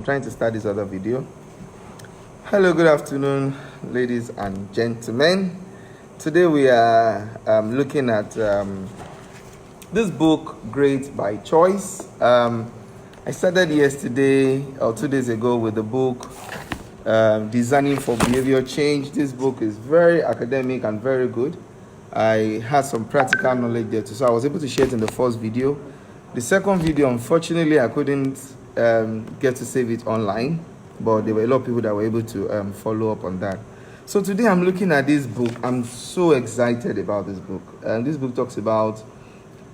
trying to start this other video. Hello, good afternoon, ladies and gentlemen. Today we are looking at this book, Great by Choice. I started yesterday or 2 days ago with the book Designing for Behavior Change. This book is very academic and very good. I had some practical knowledge there too, so I was able to share it in the first video. The second video, unfortunately, I couldn't get to save it online, but there were a lot of people that were able to follow up on that. So today I'm looking at this book. I'm so excited about this book. This book talks about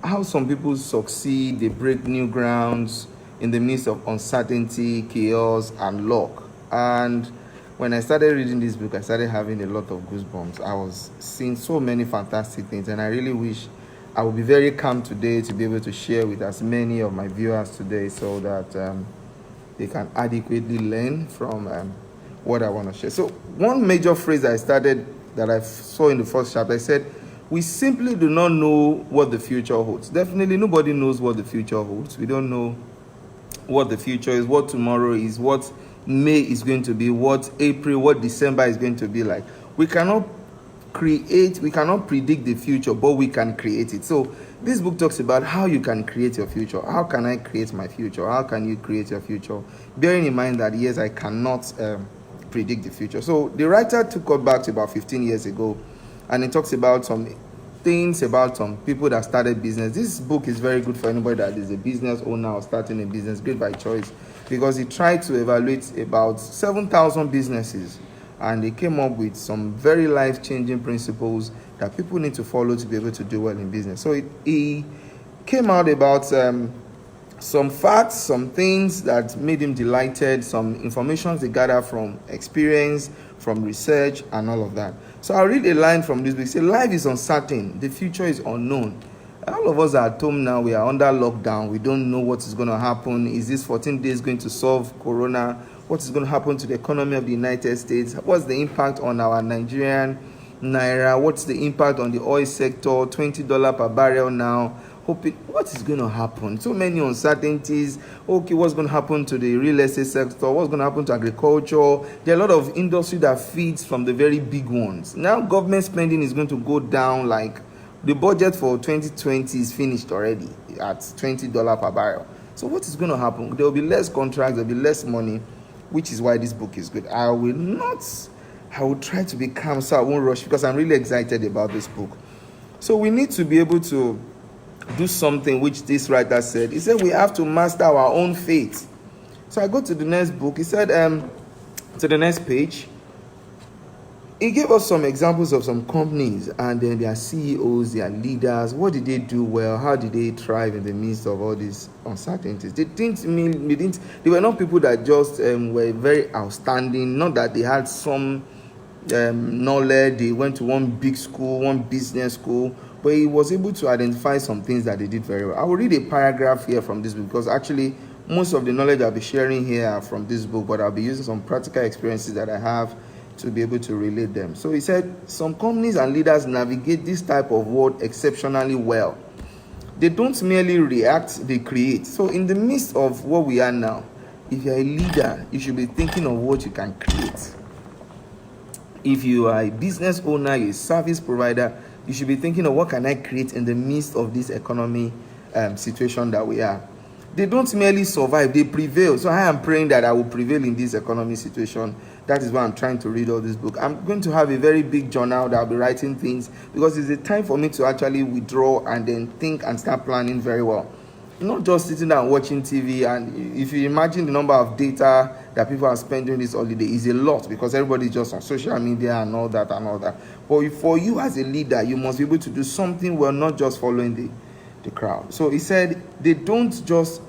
how some people succeed, they break new grounds in the midst of uncertainty, chaos, and luck. And when I started reading this book, I started having a lot of goosebumps. I was seeing so many fantastic things, and I really wish I would be very calm today to be able to share with as many of my viewers today so that they can adequately learn from what I want to share. So one major phrase I saw in the first chapter, I said, we simply do not know what the future holds. Definitely nobody knows what the future holds. We don't know what the future is, what tomorrow is, what May is going to be, what April, what December is going to be like. We cannot predict the future, but we can create it. So this book talks about how you can create your future. How can I create my future? How can you create your future? Bearing in mind that, yes, I cannot predict the future. So the writer took us back to about 15 years ago, and he talks about some things about some people that started business. This book is very good for anybody that is a business owner or starting a business, Great by Choice, because he tried to evaluate about 7,000 businesses, and he came up with some very life-changing principles that people need to follow to be able to do well in business. So he came out about some facts, some things that made him delighted, some information they gather from experience, from research, and all of that. So I'll read a line from this book. It says, life is uncertain, the future is unknown. All of us are at home now, we are under lockdown, we don't know what is going to happen. Is this 14 days going to solve corona? What is going to happen to the economy of the United States? What's the impact on our Nigerian naira? What's the impact on the oil sector? $20 per barrel now. What is going to happen? So many uncertainties. Okay, what's going to happen to the real estate sector? What's going to happen to agriculture? There are a lot of industry that feeds from the very big ones. Now government spending is going to go down. Like the budget for 2020 is finished already at $20 per barrel. So what is going to happen? There will be less contracts, there will be less money, which is why this book is good. I will try to be calm so I won't rush, because I'm really excited about this book. So we need to be able to do something which this writer said. He said we have to master our own fate. So I go to the next book. He said to the next page, he gave us some examples of some companies and then their CEOs, their leaders. What did they do well? How did they thrive in the midst of all these uncertainties? They were not people that just were very outstanding. Not that they had some knowledge. They went to one big school, one business school, but he was able to identify some things that they did very well. I will read a paragraph here from this book, because actually most of the knowledge I'll be sharing here are from this book, but I'll be using some practical experiences that I have to be able to relate them. So he said, some companies and leaders navigate this type of world exceptionally well. They don't merely react, they create. So in the midst of what we are now, if you're a leader, you should be thinking of what you can create. If you are a business owner, you're a service provider, you should be thinking of what can I create in the midst of this economy situation that we are. They don't merely survive, they prevail. So I am praying that I will prevail in this economy situation. That is why I'm trying to read all this book. I'm going to have a very big journal that I'll be writing things, because it's a time for me to actually withdraw and then think and start planning very well. Not just sitting down watching TV. And if you imagine the number of data that people are spending this holiday, is a lot, because everybody is just on social media and all that and all that. But for you as a leader, you must be able to do something well, not just following the crowd. So he said, they don't just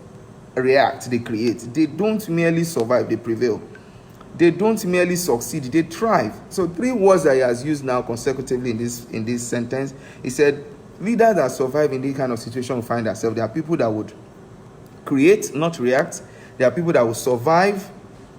react, they create. They don't merely survive, they prevail. They don't merely succeed, they thrive. So 3 words that he has used now consecutively in this sentence. He said, leaders that survive in this kind of situation will find themselves. There are people that would create, not react. There are people that will survive,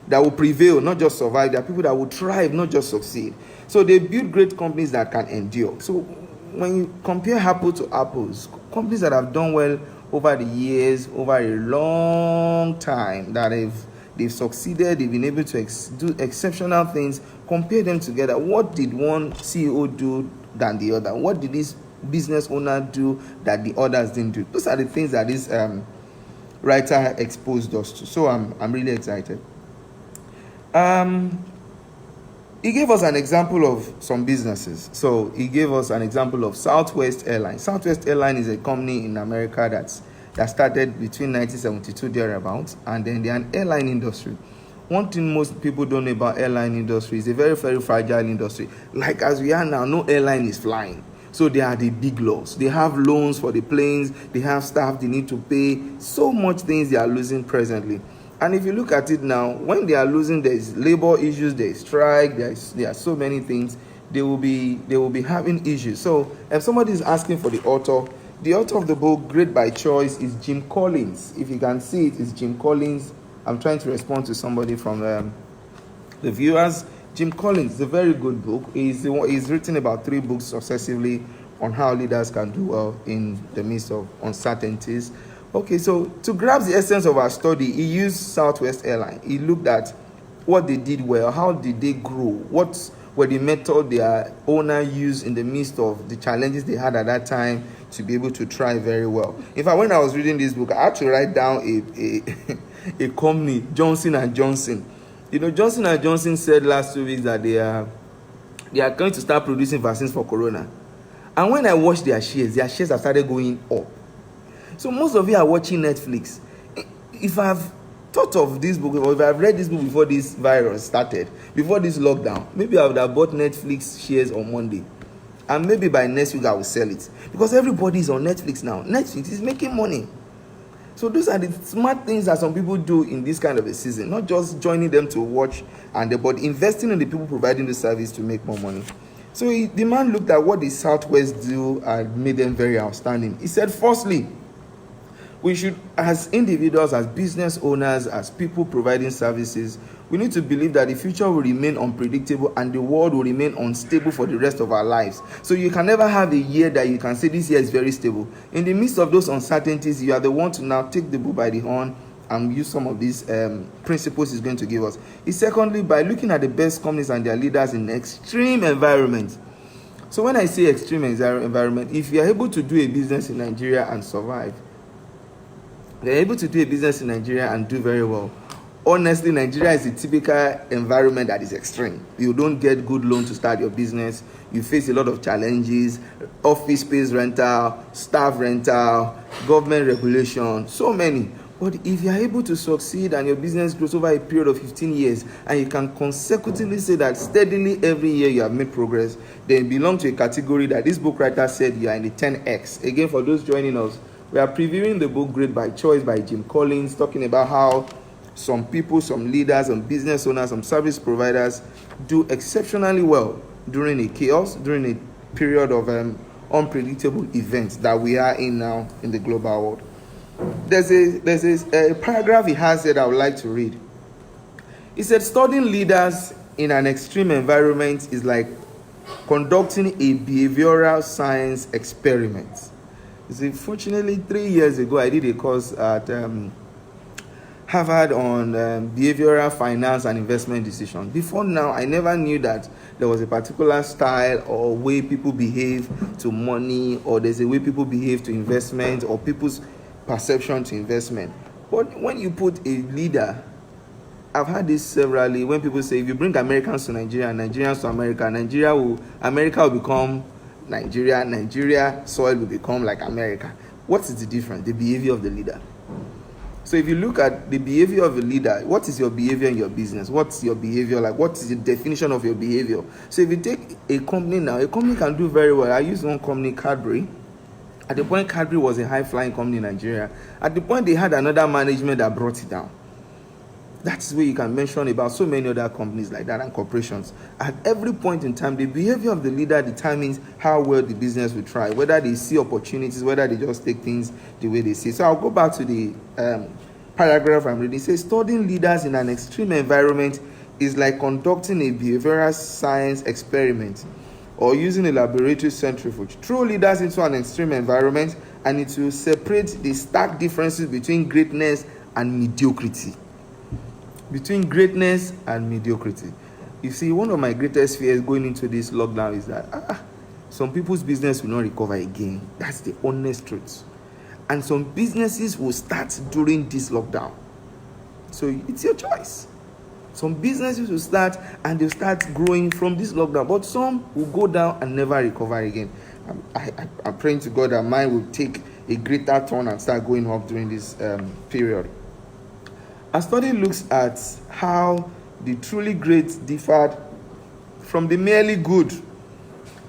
that will prevail, not just survive. There are people that will thrive, not just succeed. So they build great companies that can endure. So when you compare apples to apples, companies that have done well over the years, over a long time, that have they've succeeded, they've been able to do exceptional things. Compare them together. What did one CEO do than the other? What did this business owner do that the others didn't do? Those are the things that this writer exposed us to. So I'm really excited. He gave us an example of some businesses. So he gave us an example of Southwest Airlines. Southwest Airlines is a company in America that started between 1972 thereabouts, and then they're an airline industry. One thing most people don't know about airline industry is a very, very fragile industry. Like as we are now, no airline is flying. So they are the big loss. They have loans for the planes, they have staff they need to pay. So much things they are losing presently. And if you look at it now, when they are losing, there is labor issues, there is strike, there are so many things. They will be having issues. So if somebody is asking for the author of the book, Great by Choice, is Jim Collins. If you can see it, it's Jim Collins. I'm trying to respond to somebody from the viewers. Jim Collins is a very good book. He's written about 3 books successively on how leaders can do well in the midst of uncertainties. Okay, so to grasp the essence of our study, he used Southwest Airlines. He looked at what they did well, how did they grow, what were the method their owner used in the midst of the challenges they had at that time to be able to thrive very well. In fact, when I was reading this book, I had to write down a company, Johnson & Johnson. You know, Johnson & Johnson said last 2 weeks that they are going to start producing vaccines for corona. And when I watched their shares have started going up. So most of you are watching Netflix. If I've thought of this book, or if I've read this book before this virus started, before this lockdown, maybe I would have bought Netflix shares on Monday. And maybe by next week I will sell it. Because everybody is on Netflix now. Netflix is making money. So those are the smart things that some people do in this kind of a season. Not just joining them to watch, but investing in the people providing the service to make more money. So the man looked at what the Southwest do and made them very outstanding. He said, firstly, we should, as individuals, as business owners, as people providing services, we need to believe that the future will remain unpredictable and the world will remain unstable for the rest of our lives. So you can never have a year that you can say this year is very stable. In the midst of those uncertainties, you are the one to now take the bull by the horn and use some of these principles he's going to give us. Secondly, by looking at the best companies and their leaders in extreme environments. So when I say extreme environment, if you are able to do a business in Nigeria and survive, they're able to do a business in Nigeria and do very well. Honestly, Nigeria is a typical environment that is extreme. You don't get good loan to start your business. You face a lot of challenges, office space rental, staff rental, government regulation, so many. But if you're able to succeed and your business grows over a period of 15 years and you can consecutively say that steadily every year you have made progress, then you belong to a category that this book writer said you are in the 10x. Again, for those joining us, we are previewing the book Great by Choice by Jim Collins, talking about how some people, some leaders, some business owners, some service providers do exceptionally well during a chaos, during a period of unpredictable events that we are in now in the global world. There's a paragraph he has that I would like to read. He said, studying leaders in an extreme environment is like conducting a behavioral science experiment. You see, fortunately, 3 years ago, I did a course at Harvard on behavioral finance and investment decisions. Before now, I never knew that there was a particular style or way people behave to money, or there's a way people behave to investment, or people's perception to investment. But when you put a leader, I've had this severally, when people say, if you bring Americans to Nigeria and Nigerians to America, America will become Nigeria soil will become like America. What is the difference? The behavior of the leader. So if you look at the behavior of a leader, what is your behavior in your business? What's your behavior like? What is the definition of your behavior? So if you take a company now, a company can do very well. I use one company, Cadbury. At the point, Cadbury was a high-flying company in Nigeria. At the point, they had another management that brought it down. That's where you can mention about so many other companies like that and corporations. At every point in time, the behavior of the leader determines how well the business will thrive, whether they see opportunities, whether they just take things the way they see. So I'll go back to the paragraph I'm reading. It says, studying leaders in an extreme environment is like conducting a behavioral science experiment or using a laboratory centrifuge. Throw leaders into an extreme environment and it will separate the stark differences between greatness and mediocrity. between greatness and mediocrity. You see, one of my greatest fears going into this lockdown is that some people's business will not recover again. That's the honest truth. And some businesses will start during this lockdown. So it's your choice. Some businesses will start and they'll start growing from this lockdown, but some will go down and never recover again. I'm praying to God that mine will take a greater turn and start going up during this period. A study looks at how the truly great differed from the merely good.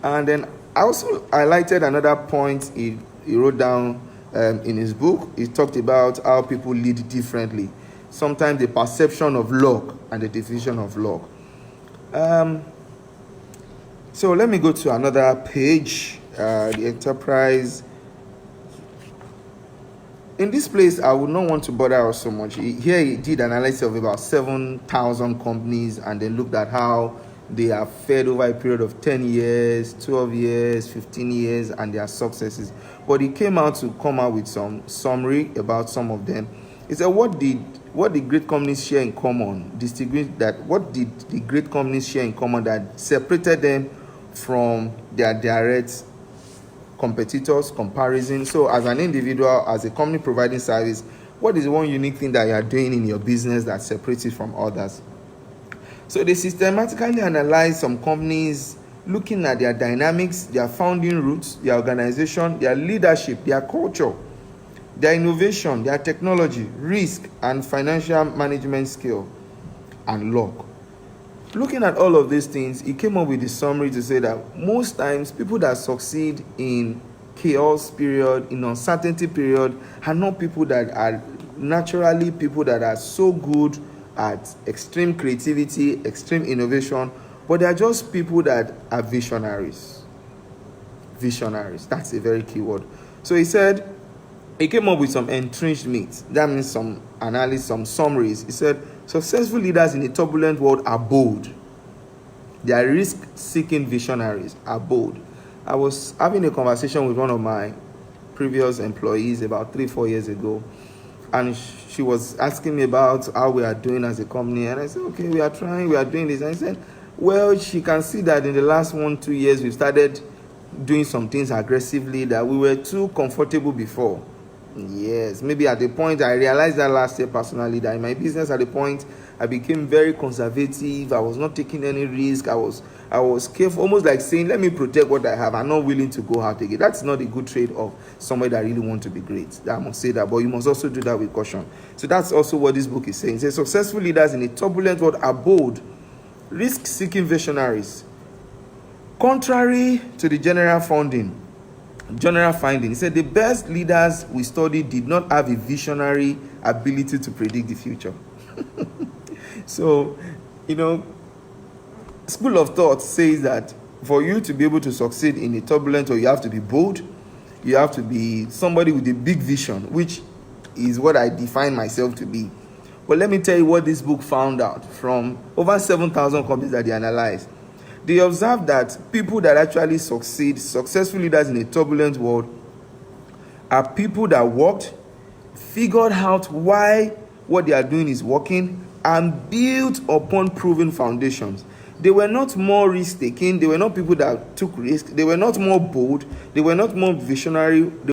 And then I also highlighted another point he wrote down in his book. He talked about how people lead differently. Sometimes the perception of luck and the definition of luck. So let me go to another page, the enterprise. In this place, I would not want to bother us so much. Here he did analysis of about 7,000 companies and then looked at how they have fared over a period of 10 years, 12 years, 15 years, and their successes. But he came out to come out with some summary about some of them. He said, what did great companies share in common? What did the great companies share in common that separated them from their direct competitors? Comparison. So as an individual, as a company providing service, what is one unique thing that you are doing in your business that separates it from others? So they systematically analyze some companies, looking at their dynamics, their founding roots, their organization, their leadership, their culture, their innovation, their technology, risk, and financial management skill, and luck. Looking at all of these things, he came up with a summary to say that most times people that succeed in chaos period, in uncertainty period, are not people that are naturally people that are so good at extreme creativity, extreme innovation, but they are just people that are visionaries. Visionaries, that's a very key word. So he said, he came up with some entrenched myths. That means some analysis, some summaries. He said, successful leaders in a turbulent world are bold. They are risk-seeking visionaries, are bold. I was having a conversation with one of my previous employees about 3-4 years ago, and she was asking me about how we are doing as a company. And I said, okay, we are trying, we are doing this. And I said, well, she can see that in the last 1-2 years, we started doing some things aggressively that we were too comfortable before. Yes, maybe at the point I realized that last year personally, that in my business at the point I became very conservative. I was not taking any risk. I was careful, almost like saying, let me protect what I have. I'm not willing to go out again. That's not a good trade of somebody that really wants to be great. I must say that, but you must also do that with caution. So that's also what this book is saying. It says successful leaders in a turbulent world are bold, risk-seeking visionaries. Contrary to the general finding, he said the best leaders we studied did not have a visionary ability to predict the future. So, school of thought says that for you to be able to succeed in a turbulent world, you have to be bold, you have to be somebody with a big vision, which is what I define myself to be. But let me tell you what this book found out from over 7,000 companies that they analyzed. They observed that people that actually succeed, successful leaders in a turbulent world, are people that worked, figured out why what they are doing is working, and built upon proven foundations. They were not more risk-taking. They were not people that took risks. They were not more bold. They were not more visionary.